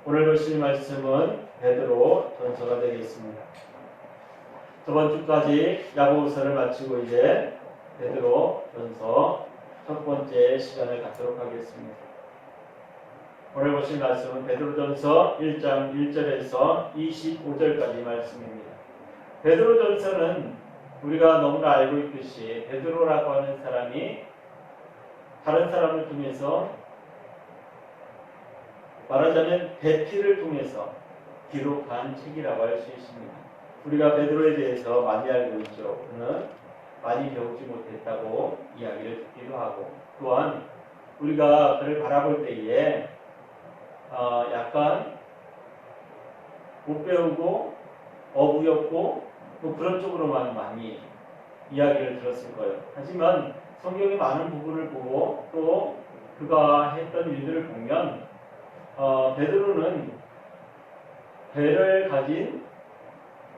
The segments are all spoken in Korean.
오늘 보실 말씀은 베드로 전서가 되겠습니다. 저번 주까지 야고보서를 마치고 이제 베드로 전서 첫 번째 시간을 갖도록 하겠습니다. 오늘 보실 말씀은 베드로 전서 1장 1절에서 25절까지 말씀입니다. 베드로 전서는 우리가 너무나 알고 있듯이 베드로라고 하는 사람이 다른 사람을 통해서 말하자면 대피를 통해서 기록한 책이라고 할 수 있습니다. 우리가 베드로에 대해서 많이 알고 있죠. 그는 많이 배우지 못했다고 이야기를 듣기도 하고, 또한 우리가 그를 바라볼 때에 약간 못 배우고 어부였고 뭐 그런 쪽으로만 많이 이야기를 들었을 거예요. 하지만 성경의 많은 부분을 보고 또 그가 했던 일들을 보면 베드로는 배를 가진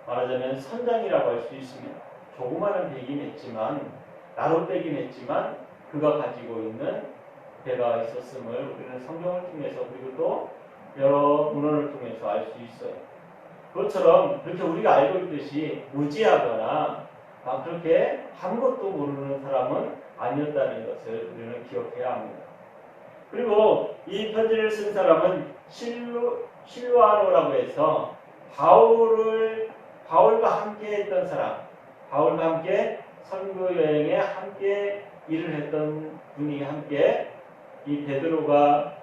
말하자면 선장이라고 할 수 있습니다. 조그마한 배긴 했지만 나룻배긴 했지만 그가 가지고 있는 배가 있었음을 우리는 성경을 통해서 그리고 또 여러 문헌을 통해서 알 수 있어요. 그것처럼 그렇게 우리가 알고 있듯이 무지하거나 그렇게 아무것도 모르는 사람은 아니었다는 것을 우리는 기억해야 합니다. 그리고 이 편지를 쓴 사람은 실루아노라고 해서 바울과 함께 했던 사람, 바울과 함께 선교 여행에 함께 일을 했던 분이 함께 이 베드로가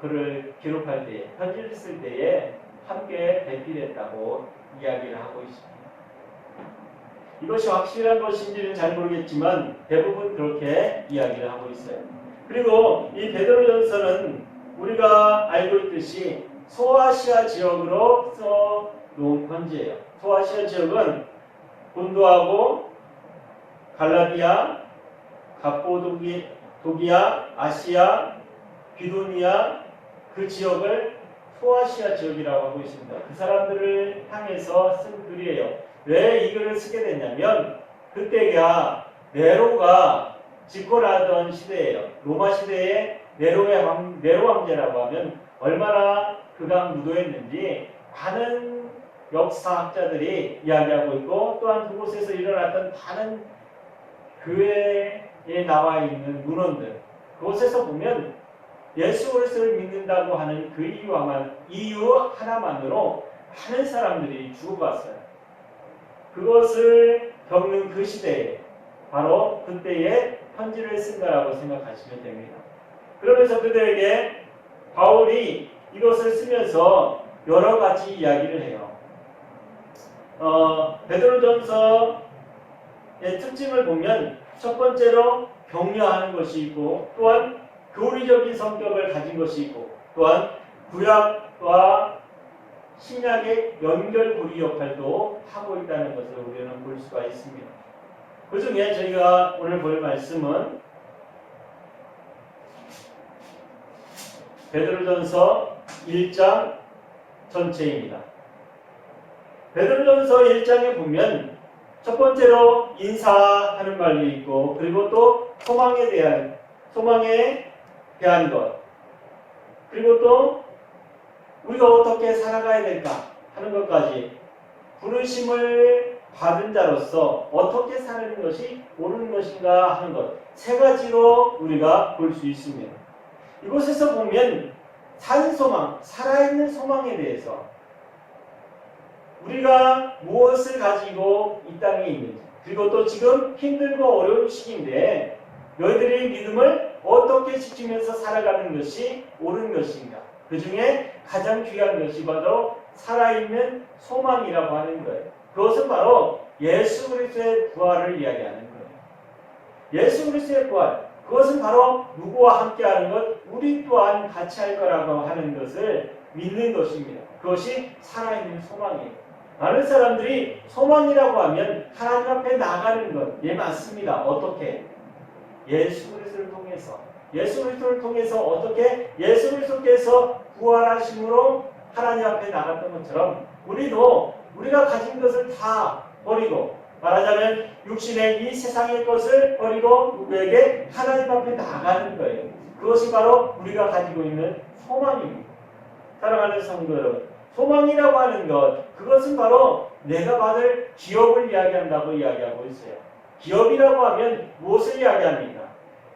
그를 기록할 때에, 편지를 쓸 때에 함께 배필했다고 이야기를 하고 있습니다. 이것이 확실한 것인지는 잘 모르겠지만 대부분 그렇게 이야기를 하고 있어요. 그리고 이 베드로전서는 우리가 알고 있듯이 소아시아 지역으로 써놓은 편지예요. 소아시아 지역은 본도하고 갈라디아, 갑보도기아, 아시아, 비두니아 그 지역을 소아시아 지역이라고 하고 있습니다. 그 사람들을 향해서 쓴 글이에요. 왜 이 글을 쓰게 됐냐면 그때가 네로가 집권하던 시대예요. 로마 시대에 네로 황제라고 하면 얼마나 그가 무도했는지 많은 역사학자들이 이야기하고 있고, 또한 그곳에서 일어났던 많은 교회에 나와 있는 문헌들, 그곳에서 보면 예수 그리스도를 믿는다고 하는 그 이유 하나만으로 많은 사람들이 죽어갔어요. 그것을 겪는 그 시대에 바로 그때에 편지를 쓴 거라고 생각하시면 됩니다. 그러면서 그들에게 바울이 이것을 쓰면서 여러 가지 이야기를 해요. 베드로전서의 특징을 보면 첫 번째로 격려하는 것이 있고, 또한 교리적인 성격을 가진 것이 있고, 또한 구약과 신약의 연결고리 역할도 하고 있다는 것을 우리는 볼 수가 있습니다. 그 중에 저희가 오늘 볼 말씀은 베드로전서 1장 전체입니다. 베드로전서 1장에 보면 첫 번째로 인사하는 말도 있고, 그리고 또 소망에 대한 것, 그리고 또 우리가 어떻게 살아가야 될까 하는 것까지, 부르심을 받은 자로서 어떻게 사는 것이 옳은 것인가 하는 것, 세 가지로 우리가 볼 수 있습니다. 이곳에서 보면 산 소망, 살아있는 소망에 대해서 우리가 무엇을 가지고 이 땅에 있는지, 그리고 또 지금 힘들고 어려운 시기인데 너희들의 믿음을 어떻게 지키면서 살아가는 것이 옳은 것인가, 그 중에 가장 귀한 것이 바로 살아있는 소망이라고 하는 거예요. 그것은 바로 예수 그리스도의 부활을 이야기하는 거예요. 예수 그리스도의 부활, 그것은 바로 누구와 함께 하는 것, 우리 또한 같이 할 거라고 하는 것을 믿는 것입니다. 그것이 살아있는 소망이에요. 많은 사람들이 소망이라고 하면 하나님 앞에 나가는 것, 예, 맞습니다. 어떻게? 예수 그리스도를 통해서. 예수 그리스도를 통해서 어떻게? 예수 그리스도께서 부활하심으로 하나님 앞에 나갔던 것처럼 우리도 우리가 가진 것을 다 버리고, 말하자면 육신의 이 세상의 것을 버리고 누구에게? 하나님 앞에 나가는 거예요. 그것이 바로 우리가 가지고 있는 소망입니다. 사랑하는 성도 여러분, 소망이라고 하는 것, 그것은 바로 내가 받을 기업을 이야기한다고 이야기하고 있어요. 기업이라고 하면 무엇을 이야기합니까?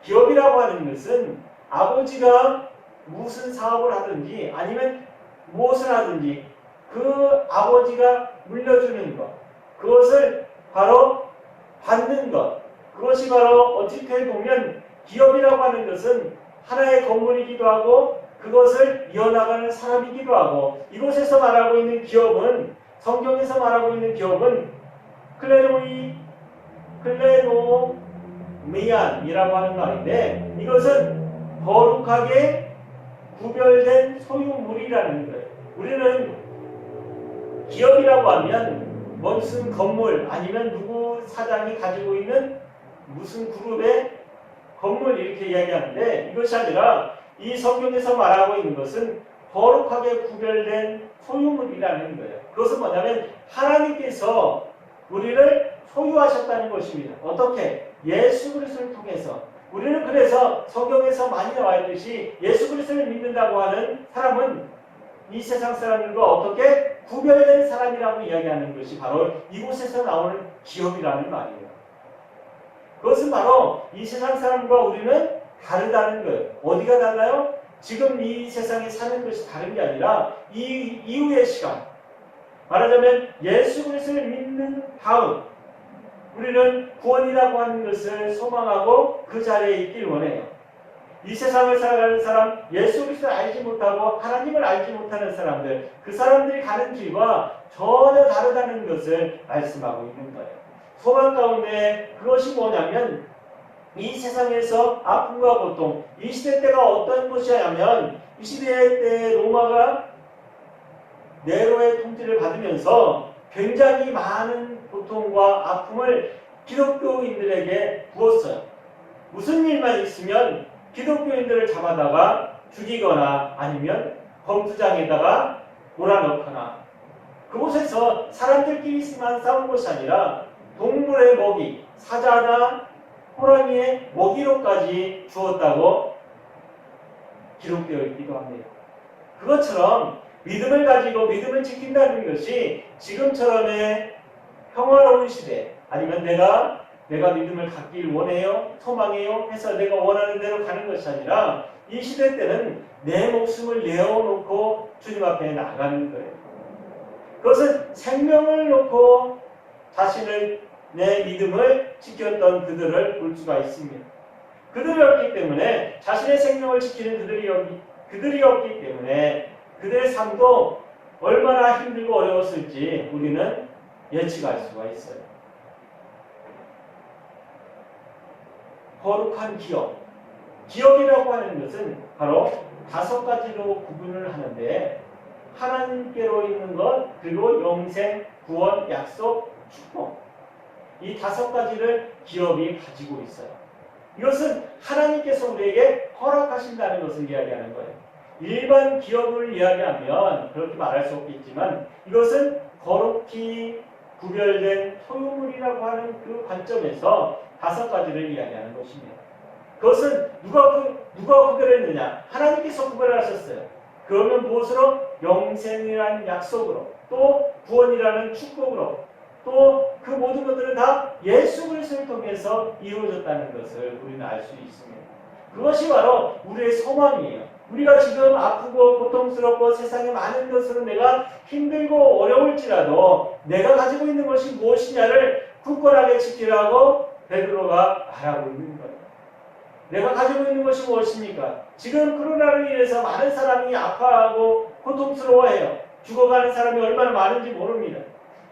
기업이라고 하는 것은 아버지가 무슨 사업을 하든지 아니면 무엇을 하든지 그 아버지가 물려주는 것, 그것을 바로 받는 것, 그것이 바로 어떻게 보면 기업이라고 하는 것은 하나의 건물이기도 하고 그것을 이어나가는 사람이기도 하고, 이곳에서 말하고 있는 기업은, 성경에서 말하고 있는 기업은 클레노미안이라고 하는 말인데, 이것은 거룩하게 구별된 소유물이라는 거예요. 우리는 기업이라고 하면 무슨 건물 아니면 누구 사장이 가지고 있는 무슨 그룹의 건물 이렇게 이야기하는데, 이것이 아니라 이 성경에서 말하고 있는 것은 거룩하게 구별된 소유물이라는 거예요. 그것은 뭐냐면 하나님께서 우리를 소유하셨다는 것입니다. 어떻게? 예수 그리스도를 통해서. 우리는 그래서 성경에서 많이 나와 있듯이 예수 그리스도를 믿는다고 하는 사람은 이 세상 사람들과 어떻게 구별된 사람이라고 이야기하는 것이 바로 이곳에서 나오는 기업이라는 말이에요. 그것은 바로 이 세상 사람과 우리는 다르다는 거예요. 어디가 달라요? 지금 이 세상에 사는 것이 다른 게 아니라 이 이후의 시간, 말하자면 예수 그리스도를 믿는 다음 우리는 구원이라고 하는 것을 소망하고 그 자리에 있길 원해요. 이 세상을 살아가는 사람, 예수 그리스도를 알지 못하고 하나님을 알지 못하는 사람들, 그 사람들이 가는 길과 전혀 다르다는 것을 말씀하고 있는 거예요. 소망 가운데 그것이 뭐냐면 이 세상에서 아픔과 고통, 이 시대 때가 어떤 것이냐면 이 시대 때 로마가 네로의 통치를 받으면서 굉장히 많은 고통과 아픔을 기독교인들에게 부었어요. 무슨 일만 있으면 기독교인들을 잡아다가 죽이거나 아니면 검투장에다가 몰아넣거나, 그곳에서 사람들끼리만 싸운 것이 아니라 동물의 먹이, 사자나 호랑이의 먹이로까지 주었다고 기록되어 있기도 합니다. 그것처럼 믿음을 가지고 믿음을 지킨다는 것이 지금처럼의 평화로운 시대, 아니면 내가 믿음을 갖길 원해요, 소망해요 해서 내가 원하는 대로 가는 것이 아니라 이 시대 때는 내 목숨을 내어놓고 주님 앞에 나가는 거예요. 그것은 생명을 놓고 내 믿음을 지켰던 그들을 볼 수가 있습니다. 그들이었기 때문에, 자신의 생명을 지키는 그들이었기 때문에 그들의 삶도 얼마나 힘들고 어려웠을지 우리는 예측할 수가 있어요. 거룩한 기업이라고 하는 것은 바로 5가지로 구분을 하는데, 하나님께로 있는 것, 그리고 영생, 구원, 약속, 축복, 이 5가지를 기업이 가지고 있어요. 이것은 하나님께서 우리에게 허락하신다는 것을 이야기하는 거예요. 일반 기업을 이야기하면 그렇게 말할 수 없겠지만 이것은 거룩히 구별된 소유물이라고 하는 그 관점에서 5가지를 이야기하는 것입니다. 그것은 누가 구별했느냐? 하나님께서 구별하셨어요. 그러면 무엇으로? 영생이라는 약속으로, 또 구원이라는 축복으로, 또 그 모든 것들은 다 예수 그리스도를 통해서 이루어졌다는 것을 우리는 알 수 있습니다. 그것이 바로 우리의 소망이에요. 우리가 지금 아프고 고통스럽고 세상에 많은 것으로 내가 힘들고 어려울지라도 내가 가지고 있는 것이 무엇이냐를 굳건하게 지키라고 베드로가 말하고 있는 거예요. 내가 가지고 있는 것이 무엇입니까? 지금 코로나로 인해서 많은 사람이 아파하고 고통스러워해요. 죽어가는 사람이 얼마나 많은지 모릅니다.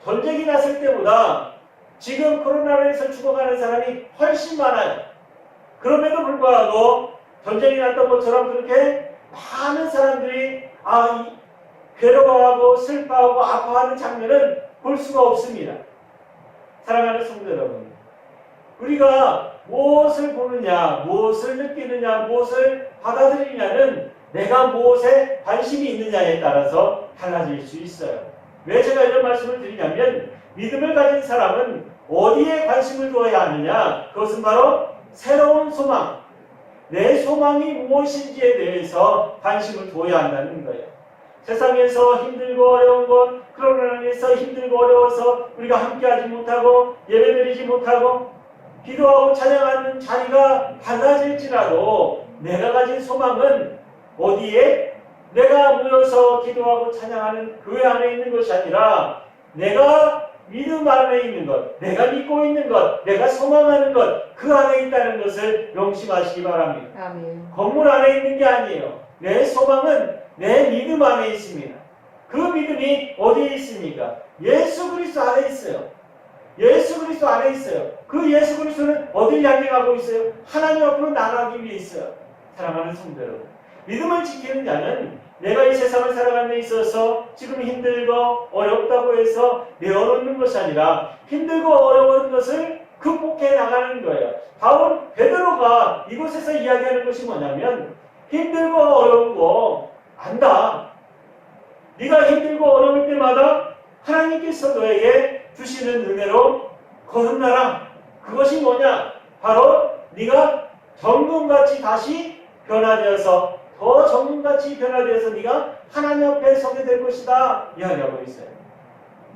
전쟁이 났을 때보다 지금 코로나로 인해서 죽어가는 사람이 훨씬 많아요. 그럼에도 불구하고 전쟁이 났던 것처럼 그렇게 많은 사람들이 괴로워하고 슬퍼하고 아파하는 장면은 볼 수가 없습니다. 사랑하는 성도 여러분, 우리가 무엇을 보느냐, 무엇을 느끼느냐, 무엇을 받아들이냐는 내가 무엇에 관심이 있느냐에 따라서 달라질 수 있어요. 왜 제가 이런 말씀을 드리냐면, 믿음을 가진 사람은 어디에 관심을 두어야 하느냐? 그것은 바로 새로운 소망, 내 소망이 무엇인지에 대해서 관심을 두어야 한다는 거예요. 세상에서 힘들고 어려운 것, 그런 안에서 힘들고 어려워서 우리가 함께하지 못하고 예배드리지 못하고 기도하고 찬양하는 자리가 달라질지라도 내가 가진 소망은 어디에? 내가 모여서 기도하고 찬양하는 교회 안에 있는 것이 아니라 내가 믿음 안에 있는 것, 내가 믿고 있는 것, 내가 소망하는 것, 그 안에 있다는 것을 명심하시기 바랍니다. 아멘. 건물 안에 있는 게 아니에요. 내 소망은 내 믿음 안에 있습니다. 그 믿음이 어디에 있습니까? 예수 그리스도 안에 있어요. 예수 그리스도 안에 있어요. 그 예수 그리스도는 어딜 향해 가고 있어요? 하나님 앞으로 나아가기 위해 있어요. 사랑하는 성도 여러분, 믿음을 지키는 자는 내가 이 세상을 살아가는 데 있어서 지금 힘들고 어렵다고 해서 내어놓는 것이 아니라 힘들고 어려운 것을 극복해 나가는 거예요. 바울 베드로가 이곳에서 이야기하는 것이 뭐냐면 힘들고 어려운 거 안다. 네가 힘들고 어려울 때마다 하나님께서 너에게 주시는 은혜로 거듭나라. 그것이 뭐냐? 바로 네가 정금같이 다시 변화되어서 더 정금같이 변화되어서 네가 하나님 앞에 서게 될 것이다 이야기하고 있어요.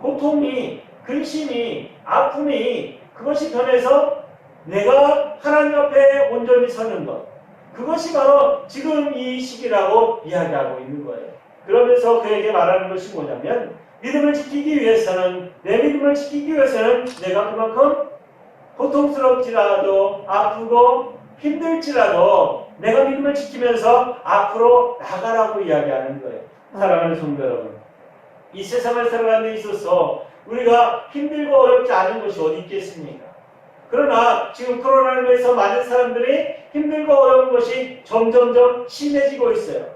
고통이, 근심이, 아픔이 그것이 변해서 내가 하나님 앞에 온전히 서는 것, 그것이 바로 지금 이 시기라고 이야기하고 있는 거예요. 그러면서 그에게 말하는 것이 뭐냐면 믿음을 지키기 위해서는, 내 믿음을 지키기 위해서는 내가 그만큼 고통스럽지라도 아프고 힘들지라도 내가 믿음을 지키면서 앞으로 나가라고 이야기하는 거예요. 사랑하는 성도 여러분, 이 세상을 살아가는 데 있어서 우리가 힘들고 어렵지 않은 것이 어디 있겠습니까? 그러나 지금 코로나로 인해서 많은 사람들이 힘들고 어려운 것이 점점점 심해지고 있어요.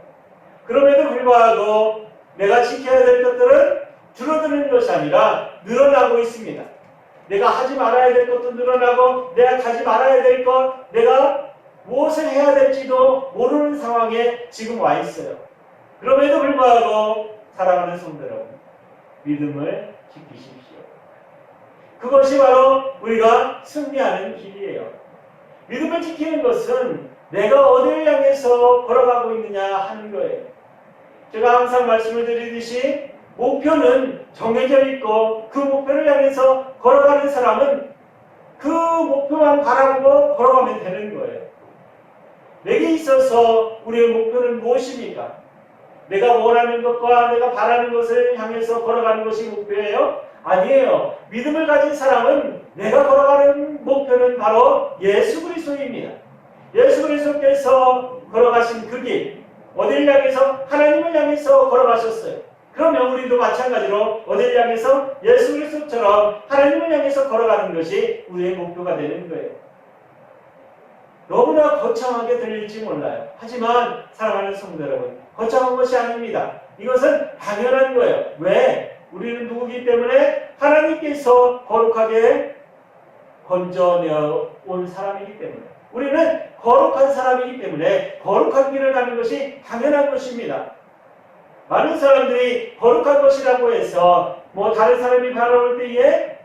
그럼에도 불구하고 내가 지켜야 될 것들은 줄어드는 것이 아니라 늘어나고 있습니다. 내가 하지 말아야 될 것도 늘어나고 내가 가지 말아야 될 것, 내가 무엇을 해야 될지도 모르는 상황에 지금 와 있어요. 그럼에도 불구하고 사랑하는 성도 여러분, 믿음을 지키십시오. 그것이 바로 우리가 승리하는 길이에요. 믿음을 지키는 것은 내가 어디를 향해서 걸어가고 있느냐 하는 거예요. 제가 항상 말씀을 드리듯이 목표는 정해져 있고 그 목표를 향해서 걸어가는 사람은 그 목표만 바라보고 걸어가면 되는 거예요. 내게 있어서 우리의 목표는 무엇입니까? 내가 원하는 것과 내가 바라는 것을 향해서 걸어가는 것이 목표예요? 아니에요. 믿음을 가진 사람은 내가 걸어가는 목표는 바로 예수 그리스도입니다. 예수 그리스도께서 걸어가신 그 길, 어디를 향해서? 하나님을 향해서 걸어가셨어요. 그러면 우리도 마찬가지로 어디를 향해서? 예수 그리스도처럼 하나님을 향해서 걸어가는 것이 우리의 목표가 되는 거예요. 너무나 거창하게 들릴지 몰라요. 하지만 사랑하는 성도 여러분, 거창한 것이 아닙니다. 이것은 당연한 거예요. 왜? 우리는 누구기 때문에? 하나님께서 거룩하게 건져내어 온 사람이기 때문에. 우리는 거룩한 사람이기 때문에 거룩한 길을 가는 것이 당연한 것입니다. 많은 사람들이 거룩한 것이라고 해서 다른 사람이 바라볼 때에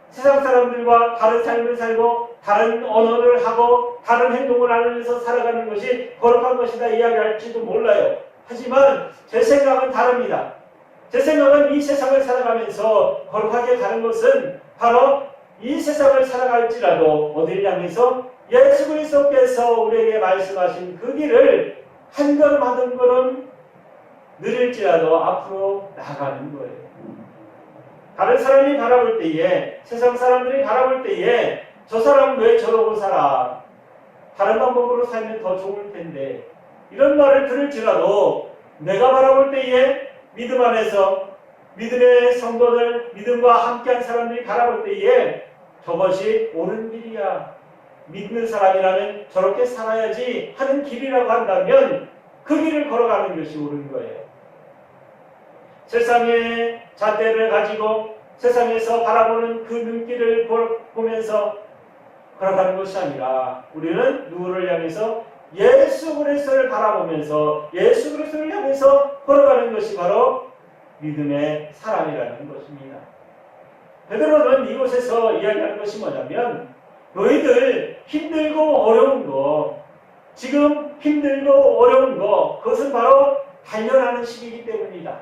세상 사람들과 다른 삶을 살고 다른 언어를 하고 다른 행동을 하면서 살아가는 것이 거룩한 것이다 이야기할지도 몰라요. 하지만 제 생각은 다릅니다. 제 생각은 이 세상을 살아가면서 거룩하게 가는 것은 바로 이 세상을 살아갈지라도 어디를 향해서? 예수 그리스도께서 우리에게 말씀하신 그 길을 한 걸음 한 걸음 느릴지라도 앞으로 나가는 거예요. 다른 사람이 바라볼 때에, 세상 사람들이 바라볼 때에 저 사람은 왜 저러고 살아? 다른 방법으로 살면 더 좋을 텐데, 이런 말을 들을지라도 내가 바라볼 때에 믿음 안에서 믿음의 성도들, 믿음과 함께한 사람들이 바라볼 때에 저것이 옳은 길이야, 믿는 사람이라면 저렇게 살아야지 하는 길이라고 한다면 그 길을 걸어가는 것이 옳은 거예요. 세상의 잣대를 가지고 세상에서 바라보는 그 눈길을 보면서 걸어가는 것이 아니라 우리는 누구를 향해서? 예수 그리스도를 바라보면서 예수 그리스도를 향해서 걸어가는 것이 바로 믿음의 사람이라는 것입니다. 베드로는 이곳에서 이야기하는 것이 뭐냐면 너희들 힘들고 어려운 거, 지금 힘들고 어려운 거, 그것은 바로 단련하는 시기이기 때문이다.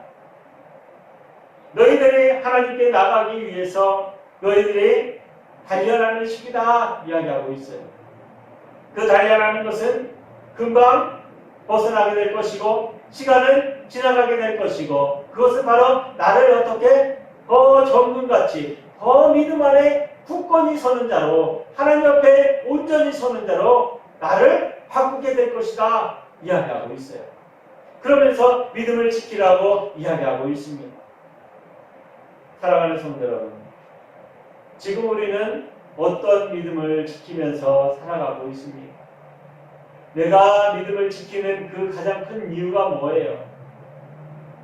너희들이 하나님께 나가기 위해서 너희들이 단련하는 시기다 이야기하고 있어요. 그 단련하는 것은 금방 벗어나게 될 것이고 시간은 지나가게 될 것이고 그것은 바로 나를 어떻게 더 전문같이 더 믿음 안에 굳건히 서는 자로 하나님 앞에 온전히 서는 자로 나를 바꾸게 될 것이다 이야기하고 있어요. 그러면서 믿음을 지키라고 이야기하고 있습니다. 사랑하는 성도 여러분, 지금 우리는 어떤 믿음을 지키면서 살아가고 있습니까? 내가 믿음을 지키는 그 가장 큰 이유가 뭐예요?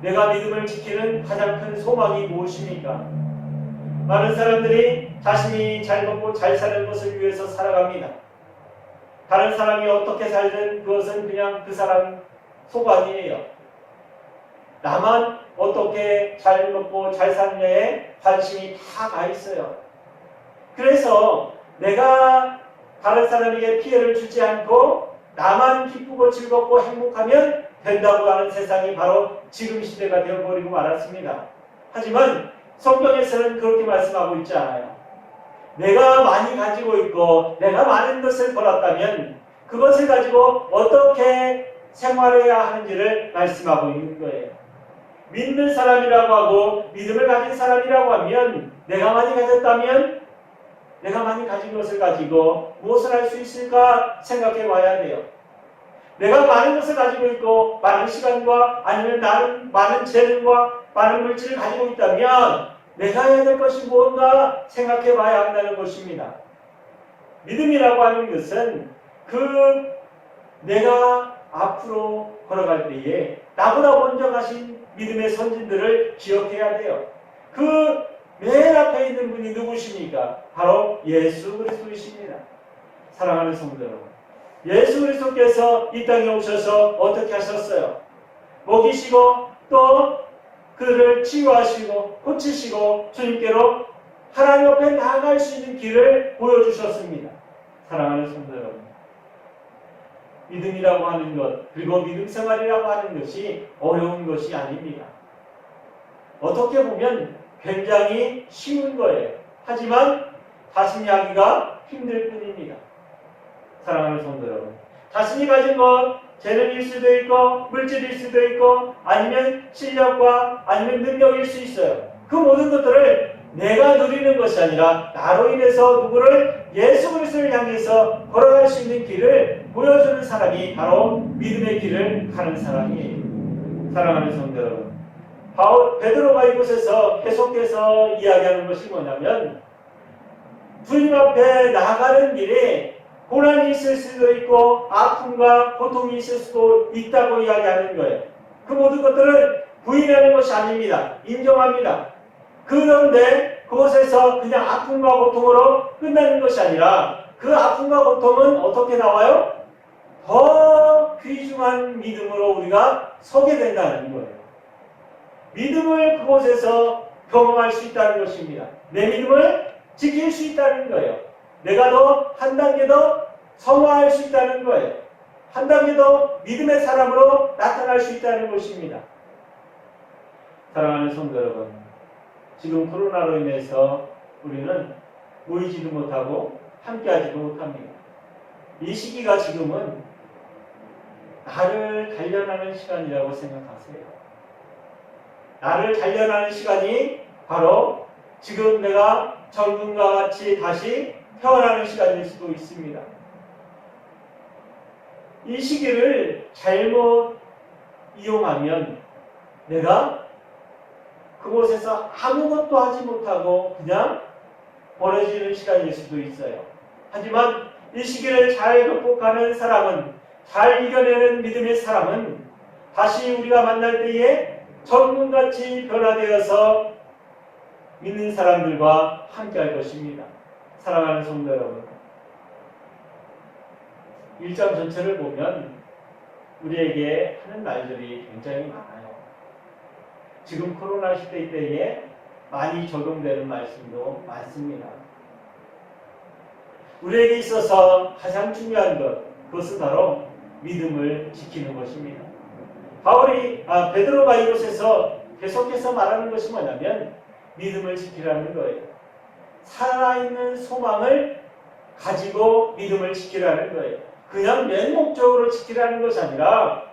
내가 믿음을 지키는 가장 큰 소망이 무엇입니까? 많은 사람들이 자신이 잘 먹고 잘 사는 것을 위해서 살아갑니다. 다른 사람이 어떻게 살든 그것은 그냥 그 사람 소관이에요. 나만 어떻게 잘 먹고 잘 사느냐에 관심이 다 가 있어요. 그래서 내가 다른 사람에게 피해를 주지 않고 나만 기쁘고 즐겁고 행복하면 된다고 하는 세상이 바로 지금 시대가 되어버리고 말았습니다. 하지만 성경에서는 그렇게 말씀하고 있지 않아요. 내가 많이 가지고 있고 내가 많은 것을 벌었다면 그것을 가지고 어떻게 생활해야 하는지를 말씀하고 있는 거예요. 믿는 사람이라고 하고 믿음을 가진 사람이라고 하면 내가 많이 가졌다면 내가 많이 가진 것을 가지고 무엇을 할 수 있을까 생각해 봐야 돼요. 내가 많은 것을 가지고 있고 많은 시간과 아니면 많은 재능과 많은 물질을 가지고 있다면 내가 해야 될 것이 무엇인가 생각해 봐야 한다는 것입니다. 믿음이라고 하는 것은 내가 앞으로 걸어갈 때에 나보다 먼저 가신 믿음의 선진들을 기억해야 돼요. 맨 앞에 있는 분이 누구십니까? 바로 예수 그리스도이십니다. 사랑하는 성도 여러분, 예수 그리스도께서 이 땅에 오셔서 어떻게 하셨어요? 먹이시고 또 그를 치유하시고 고치시고 주님께로 하나님 앞에 나아갈 수 있는 길을 보여주셨습니다. 사랑하는 성도 여러분, 믿음이라고 하는 것, 그리고 믿음 생활이라고 하는 것이 어려운 것이 아닙니다. 어떻게 보면 굉장히 쉬운 거예요. 하지만 자신이 하기가 힘들 뿐입니다. 사랑하는 성도 여러분, 자신이 가진 것, 재능일 수도 있고 물질일 수도 있고 아니면 실력과 아니면 능력일 수 있어요. 그 모든 것들을 내가 누리는 것이 아니라 나로 인해서 누구를 예수 그리스도를 향해서 걸어갈 수 있는 길을 보여주는 사람이 바로 믿음의 길을 가는 사람이에요. 사랑하는 성도 여러분, 베드로가 이곳에서 계속해서 이야기하는 것이 뭐냐면 주님 앞에 나아가는 길에 고난이 있을 수도 있고 아픔과 고통이 있을 수도 있다고 이야기하는 거예요. 그 모든 것들은 부인하는 것이 아닙니다. 인정합니다. 그런데 그곳에서 그냥 아픔과 고통으로 끝나는 것이 아니라 그 아픔과 고통은 어떻게 나와요? 더 귀중한 믿음으로 우리가 서게 된다는 거예요. 믿음을 그곳에서 경험할 수 있다는 것입니다. 내 믿음을 지킬 수 있다는 거예요. 내가 더 한 단계 더 성화할 수 있다는 거예요. 한 단계 더 믿음의 사람으로 나타날 수 있다는 것입니다. 사랑하는 성도 여러분, 지금 코로나로 인해서 우리는 모이지도 못하고 함께하지도 못합니다. 이 시기가 지금은 나를 단련하는 시간이라고 생각하세요. 나를 단련하는 시간이 바로 지금 내가 정금과 같이 다시 태어나는 시간일 수도 있습니다. 이 시기를 잘못 이용하면 내가 그곳에서 아무것도 하지 못하고 그냥 버려지는 시간일 수도 있어요. 하지만 이 시기를 잘 극복하는 사람은, 잘 이겨내는 믿음의 사람은 다시 우리가 만날 때에 정금같이 변화되어서 믿는 사람들과 함께할 것입니다. 사랑하는 성도 여러분, 1장 전체를 보면 우리에게 하는 말들이 굉장히 많아요. 지금 코로나 시대 때에 많이 적용되는 말씀도 많습니다. 우리에게 있어서 가장 중요한 것, 그것은 바로 믿음을 지키는 것입니다. 베드로가 이곳에서 계속해서 말하는 것이 뭐냐면 믿음을 지키라는 거예요. 살아있는 소망을 가지고 믿음을 지키라는 거예요. 그냥 맨목적으로 지키라는 것이 아니라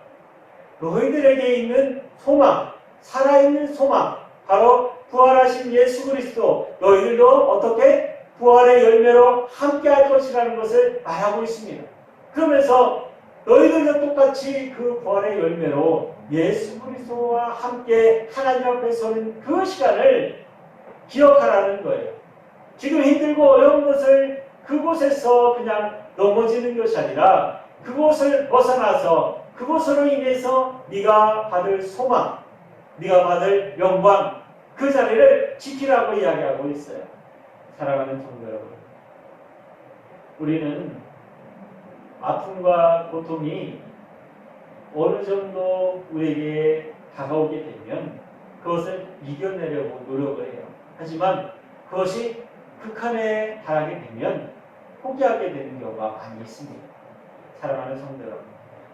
너희들에게 있는 소망, 살아있는 소망, 바로 부활하신 예수 그리스도, 너희들도 어떻게 부활의 열매로 함께 할 것이라는 것을 말하고 있습니다. 그러면서 너희들도 똑같이 그 부활의 열매로 예수 그리스도와 함께 하나님 앞에 서는 그 시간을 기억하라는 거예요. 지금 힘들고 어려운 것을 그곳에서 그냥 넘어지는 것이 아니라 그곳을 벗어나서 그곳으로 인해서 네가 받을 소망, 네가 받을 영광, 그 자리를 지키라고 이야기하고 있어요. 사랑하는 성도 여러분, 우리는 아픔과 고통이 어느 정도 우리에게 다가오게 되면 그것을 이겨내려고 노력을 해요. 하지만 그것이 극한에 달하게 되면 포기하게 되는 경우가 많이 있습니다. 사랑하는 성도 여러분,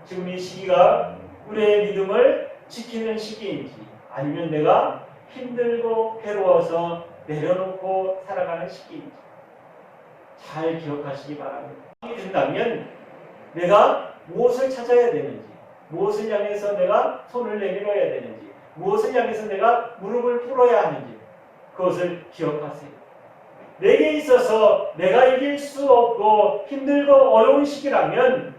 지금 이 시기가 우리의 믿음을 지키는 시기인지 아니면 내가 힘들고 괴로워서 내려놓고 살아가는 시기인지 잘 기억하시기 바랍니다. 이 된다면 내가 무엇을 찾아야 되는지, 무엇을 향해서 내가 손을 내밀어야 되는지, 무엇을 향해서 내가 무릎을 꿇어야 하는지 그것을 기억하세요. 내게 있어서 내가 이길 수 없고 힘들고 어려운 시기라면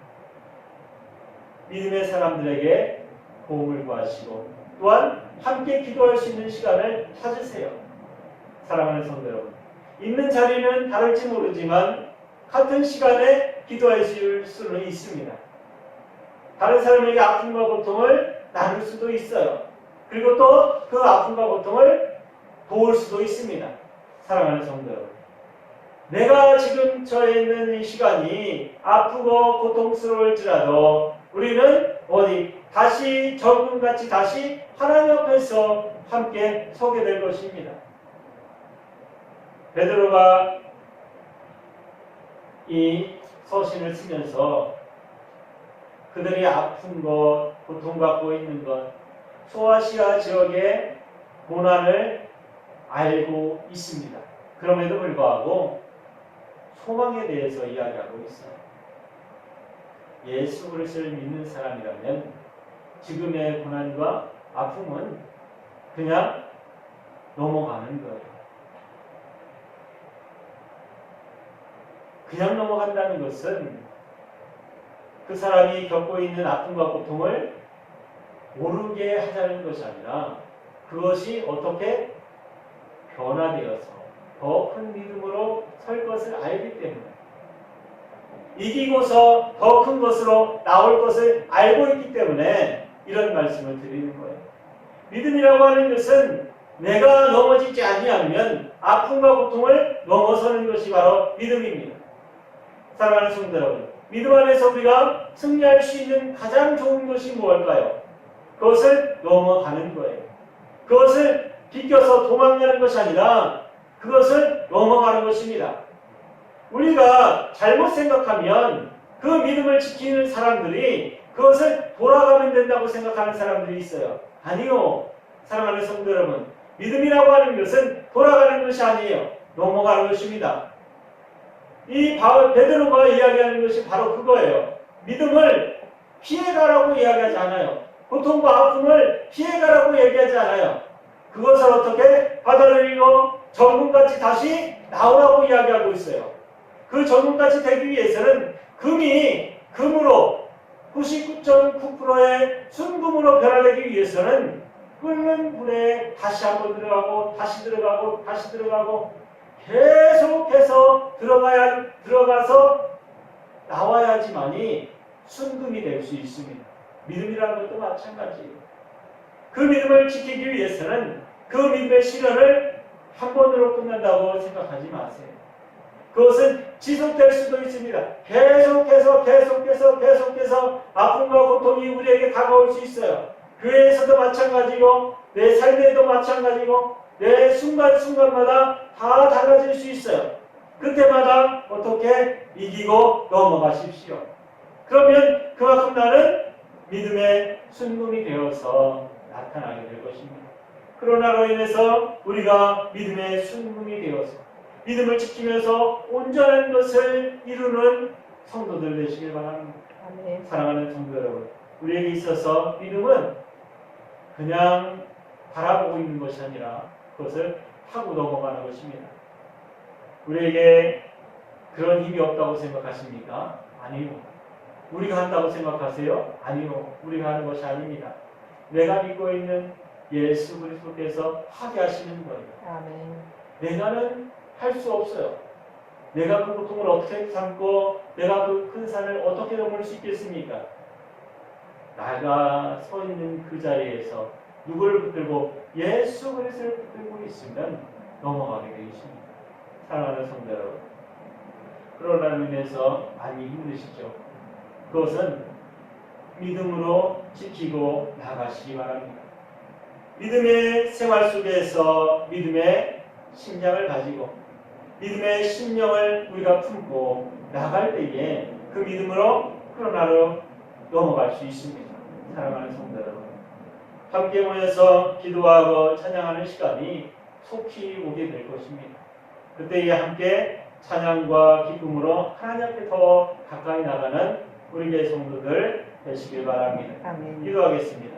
믿음의 사람들에게 도움을 구하시고 또한 함께 기도할 수 있는 시간을 찾으세요. 사랑하는 성도 여러분, 있는 자리는 다를지 모르지만 같은 시간에 기도할 수는 있습니다. 다른 사람에게 아픔과 고통을 나눌 수도 있어요. 그리고 또 그 아픔과 고통을 도울 수도 있습니다. 사랑하는 성도 여러분, 내가 지금 처해 있는 이 시간이 아프고 고통스러울지라도 우리는 다시 적금같이 다시 하나님 앞에서 함께 서게 될 것입니다. 베드로가 이 서신을 쓰면서 그들이 아픈 것, 고통받고 있는 것, 소아시아 지역의 고난을 알고 있습니다. 그럼에도 불구하고 소망에 대해서 이야기하고 있어요. 예수 그리스도를 믿는 사람이라면 지금의 고난과 아픔은 그냥 넘어가는 거예요. 그냥 넘어간다는 것은 그 사람이 겪고 있는 아픔과 고통을 모르게 하자는 것이 아니라 그것이 어떻게 변화되어서 더 큰 믿음으로 설 것을 알기 때문에 이기고서 더 큰 것으로 나올 것을 알고 있기 때문에 이런 말씀을 드리는 거예요. 믿음이라고 하는 것은 내가 넘어지지 아니하면 아픔과 고통을 넘어서는 것이 바로 믿음입니다. 사랑하는 성도 여러분, 믿음 안에서 우리가 승리할 수 있는 가장 좋은 것이 무엇일까요? 그것을 넘어가는 거예요. 그것을 비껴서 도망가는 것이 아니라 그것을 넘어가는 것입니다. 우리가 잘못 생각하면 그 믿음을 지키는 사람들이 그것을 돌아가면 된다고 생각하는 사람들이 있어요. 아니요. 사랑하는 성도 여러분, 믿음이라고 하는 것은 돌아가는 것이 아니에요. 넘어가는 것입니다. 이 베드로가 이야기하는 것이 바로 그거예요. 믿음을 피해가라고 이야기하지 않아요. 고통과 아픔을 피해가라고 얘기하지 않아요. 그것을 어떻게 받아들이고 정금같이 다시 나오라고 이야기하고 있어요. 그 정금같이 되기 위해서는 금으로 99.9%의 순금으로 변화되기 위해서는 끓는 불에 다시 한번 들어가고 다시 들어가고 다시 들어가고 계속해서 들어가서 나와야지만이 순금이 될 수 있습니다. 믿음이라는 것도 마찬가지예요. 그 믿음을 지키기 위해서는 그 믿음의 실현을 한 번으로 끝난다고 생각하지 마세요. 그것은 지속될 수도 있습니다. 계속해서 아픔과 고통이 우리에게 다가올 수 있어요. 교회에서도 마찬가지고 내 삶에도 마찬가지고 내 순간순간마다 다 달라질 수 있어요. 그때마다 어떻게 이기고 넘어가십시오. 그러면 그만큼 나는 믿음의 순금이 되어서 나타나게 될 것입니다. 그러나로 인해서 우리가 믿음의 순금이 되어서 믿음을 지키면서 온전한 것을 이루는 성도들 되시길 바랍니다. 아멘. 사랑하는 성도 여러분, 우리에게 있어서 믿음은 그냥 바라보고 있는 것이 아니라 그것을 하고 넘어가는 것입니다. 우리에게 그런 힘이 없다고 생각하십니까? 아니요. 우리가 한다고 생각하세요? 아니요. 우리가 하는 것이 아닙니다. 내가 믿고 있는 예수 그리스도께서 하게 하시는 거예요. 아멘. 내가는 할 수 없어요. 내가 그 고통을 어떻게 참고 내가 그 큰 산을 어떻게 넘을 수 있겠습니까? 나가 서 있는 그 자리에서 누구를 붙들고 예수 그리스도를 붙들고 있으면 넘어가게 되어 있습니다. 사랑하는 성도 여러분, 그러나 인해서 많이 힘드시죠? 그것은 믿음으로 지키고 나가시기 바랍니다. 믿음의 생활 속에서 믿음의 심장을 가지고 믿음의 심령을 우리가 품고 나갈 때에 그 믿음으로 그러나로 넘어갈 수 있습니다. 사랑하는 성도 여러분, 함께 모여서 기도하고 찬양하는 시간이 속히 오게 될 것입니다. 그때에 함께 찬양과 기쁨으로 하나님 앞에 더 가까이 나가는 우리 교회 성도들 되시길 바랍니다. 아멘. 기도하겠습니다.